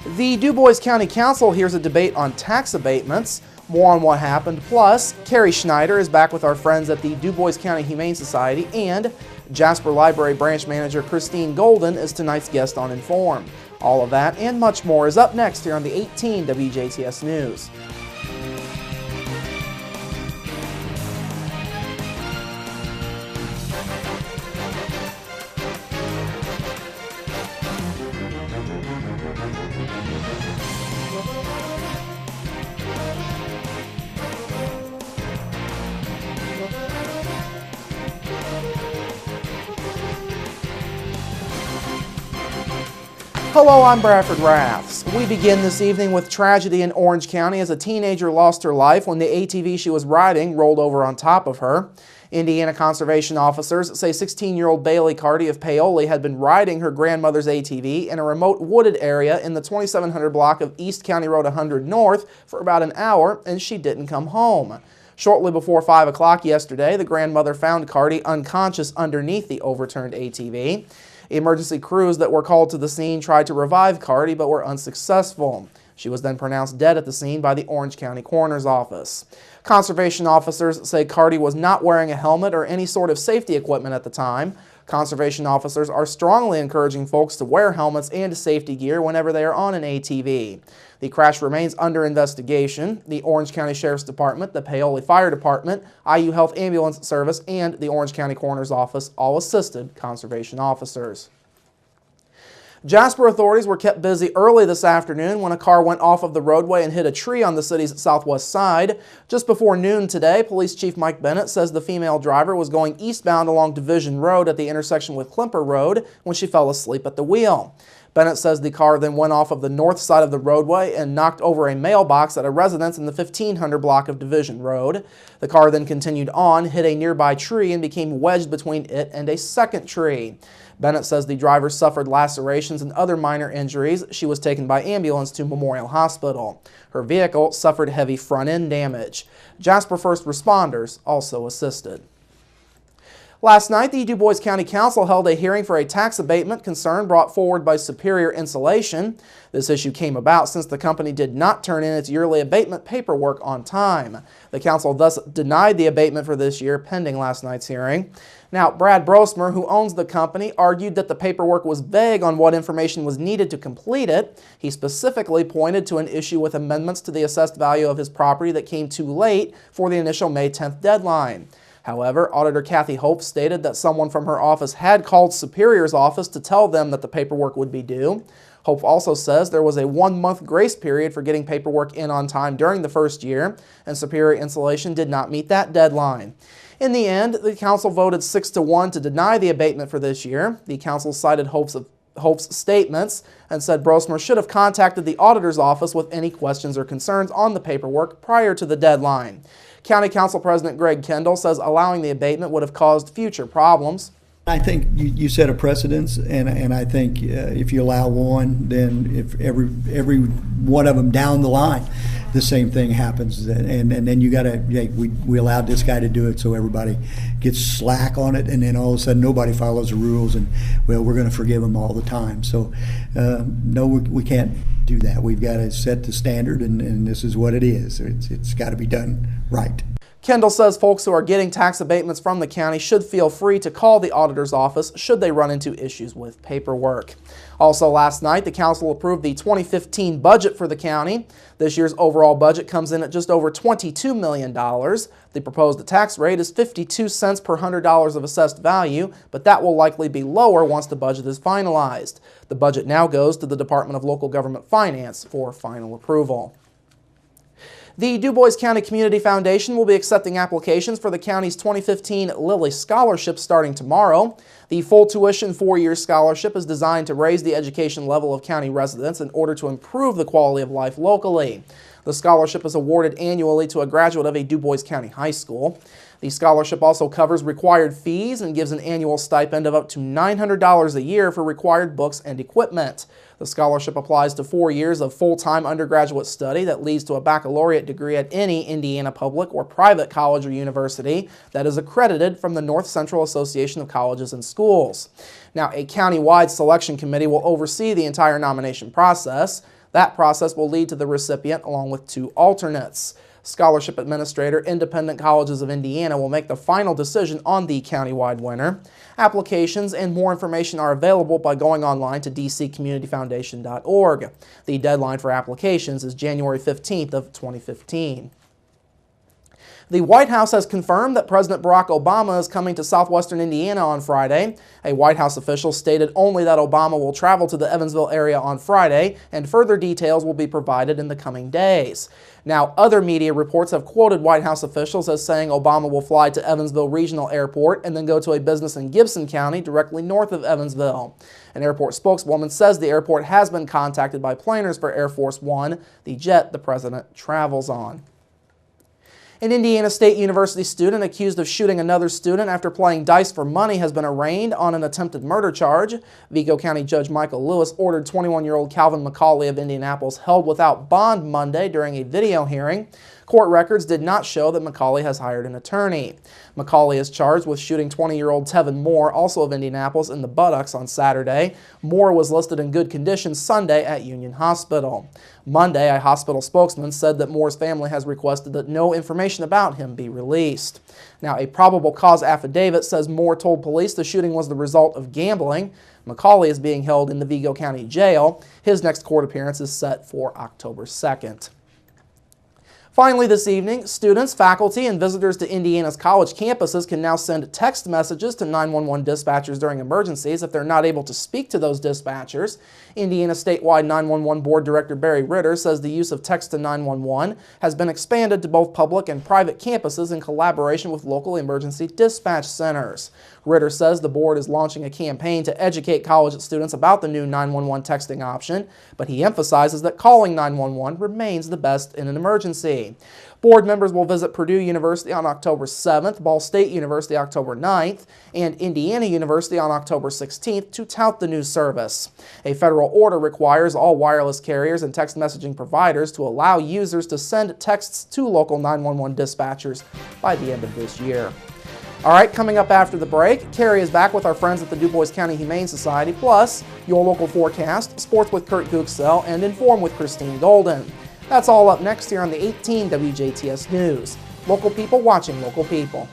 The Du Bois County Council hears a debate on tax abatements. More on what happened. Plus, Carrie Schneider is back with our friends at the Du Bois County Humane Society, and Jasper Library Branch Manager Christine Golden is tonight's guest on Informed. All of that and much more is up next here on the 18 WJTS News. Hello, I'm Bradford Raths. We begin this evening with tragedy in Orange County as a teenager lost her life when the ATV she was riding rolled over on top of her. Indiana conservation officers say 16-year-old Bailey Carty of Paoli had been riding her grandmother's ATV in a remote wooded area in the 2700 block of East County Road 100 North for about an hour, and she didn't come home. Shortly before 5 o'clock yesterday, the grandmother found Carty unconscious underneath the overturned ATV. Emergency crews that were called to the scene tried to revive Carty but were unsuccessful. She was then pronounced dead at the scene by the Orange County Coroner's Office. Conservation officers say Carty was not wearing a helmet or any sort of safety equipment at the time. Conservation officers are strongly encouraging folks to wear helmets and safety gear whenever they are on an ATV. The crash remains under investigation. The Orange County Sheriff's Department, the Paoli Fire Department, IU Health Ambulance Service, and the Orange County Coroner's Office all assisted conservation officers. Jasper authorities were kept busy early this afternoon when a car went off of the roadway and hit a tree on the city's southwest side. Just before noon today, Police Chief Mike Bennett says the female driver was going eastbound along Division Road at the intersection with Klimper Road when she fell asleep at the wheel. Bennett says the car then went off of the north side of the roadway and knocked over a mailbox at a residence in the 1500 block of Division Road. The car then continued on, hit a nearby tree, and became wedged between it and a second tree. Bennett says the driver suffered lacerations and other minor injuries. She was taken by ambulance to Memorial Hospital. Her vehicle suffered heavy front-end damage. Jasper first responders also assisted. Last night, the Du Bois County Council held a hearing for a tax abatement concern brought forward by Superior Insulation. This issue came about since the company did not turn in its yearly abatement paperwork on time. The council thus denied the abatement for this year pending last night's hearing. Now, Brad Brosmer, who owns the company, argued that the paperwork was vague on what information was needed to complete it. He specifically pointed to an issue with amendments to the assessed value of his property that came too late for the initial May 10th deadline. However, Auditor Kathy Hope stated that someone from her office had called Superior's office to tell them that the paperwork would be due. Hope also says there was a 1-month grace period for getting paperwork in on time during the first year, and Superior Insulation did not meet that deadline. In the end, the council voted 6-1 to deny the abatement for this year. The council cited Hope's statements and said Brosmer should have contacted the auditor's office with any questions or concerns on the paperwork prior to the deadline. County Council President Greg Kendall says allowing the abatement would have caused future problems. I think you set a precedence, and I think if you allow one, then if every one of them down the line, the same thing happens, and then you got to, we allowed this guy to do it, so everybody gets slack on it, and then all of a sudden nobody follows the rules, and well, we're going to forgive them all the time. So no, we can't do that. We've got to set the standard, and this is what it is. It's got to be done right. Kendall says folks who are getting tax abatements from the county should feel free to call the auditor's office should they run into issues with paperwork. Also last night, the council approved the 2015 budget for the county. This year's overall budget comes in at just over $22 million. The proposed tax rate is 52 cents per $100 of assessed value, but that will likely be lower once the budget is finalized. The budget now goes to the Department of Local Government Finance for final approval. The Du Bois County Community Foundation will be accepting applications for the county's 2015 Lilly Scholarship starting tomorrow. The full tuition 4-year scholarship is designed to raise the education level of county residents in order to improve the quality of life locally. The scholarship is awarded annually to a graduate of a Du Bois County high school. The scholarship also covers required fees and gives an annual stipend of up to $900 a year for required books and equipment. The scholarship applies to 4 years of full-time undergraduate study that leads to a baccalaureate degree at any Indiana public or private college or university that is accredited from the North Central Association of Colleges and Schools. Now, a county-wide selection committee will oversee the entire nomination process. That process will lead to the recipient along with 2 alternates. Scholarship Administrator, Independent Colleges of Indiana will make the final decision on the countywide winner. Applications and more information are available by going online to dccommunityfoundation.org. The deadline for applications is January 15th of 2015. The White House has confirmed that President Barack Obama is coming to southwestern Indiana on Friday. A White House official stated only that Obama will travel to the Evansville area on Friday, and further details will be provided in the coming days. Now, other media reports have quoted White House officials as saying Obama will fly to Evansville Regional Airport and then go to a business in Gibson County directly north of Evansville. An airport spokeswoman says the airport has been contacted by planners for Air Force One, the jet the president travels on. An Indiana State University student accused of shooting another student after playing dice for money has been arraigned on an attempted murder charge. Vigo County Judge Michael Lewis ordered 21-year-old Calvin McCauley of Indianapolis held without bond Monday during a video hearing. Court records did not show that McCauley has hired an attorney. McCauley is charged with shooting 20-year-old Tevin Moore, also of Indianapolis, in the buttocks on Saturday. Moore was listed in good condition Sunday at Union Hospital. Monday, a hospital spokesman said that Moore's family has requested that no information about him be released. Now, a probable cause affidavit says Moore told police the shooting was the result of gambling. McCauley is being held in the Vigo County Jail. His next court appearance is set for October 2nd. Finally this evening, students, faculty, and visitors to Indiana's college campuses can now send text messages to 911 dispatchers during emergencies if they're not able to speak to those dispatchers. Indiana statewide 911 Board Director Barry Ritter says the use of text to 911 has been expanded to both public and private campuses in collaboration with local emergency dispatch centers. Ritter says the board is launching a campaign to educate college students about the new 911 texting option, but he emphasizes that calling 911 remains the best in an emergency. Board members will visit Purdue University on October 7th, Ball State University October 9th, and Indiana University on October 16th to tout the new service. A federal order requires all wireless carriers and text messaging providers to allow users to send texts to local 911 dispatchers by the end of this year. All right, coming up after the break, Carrie is back with our friends at the DuBois County Humane Society, plus your local forecast, sports with Kurt Gooksell, and Inform with Christine Golden. That's all up next here on the 18 WJTS News. Local people watching local people.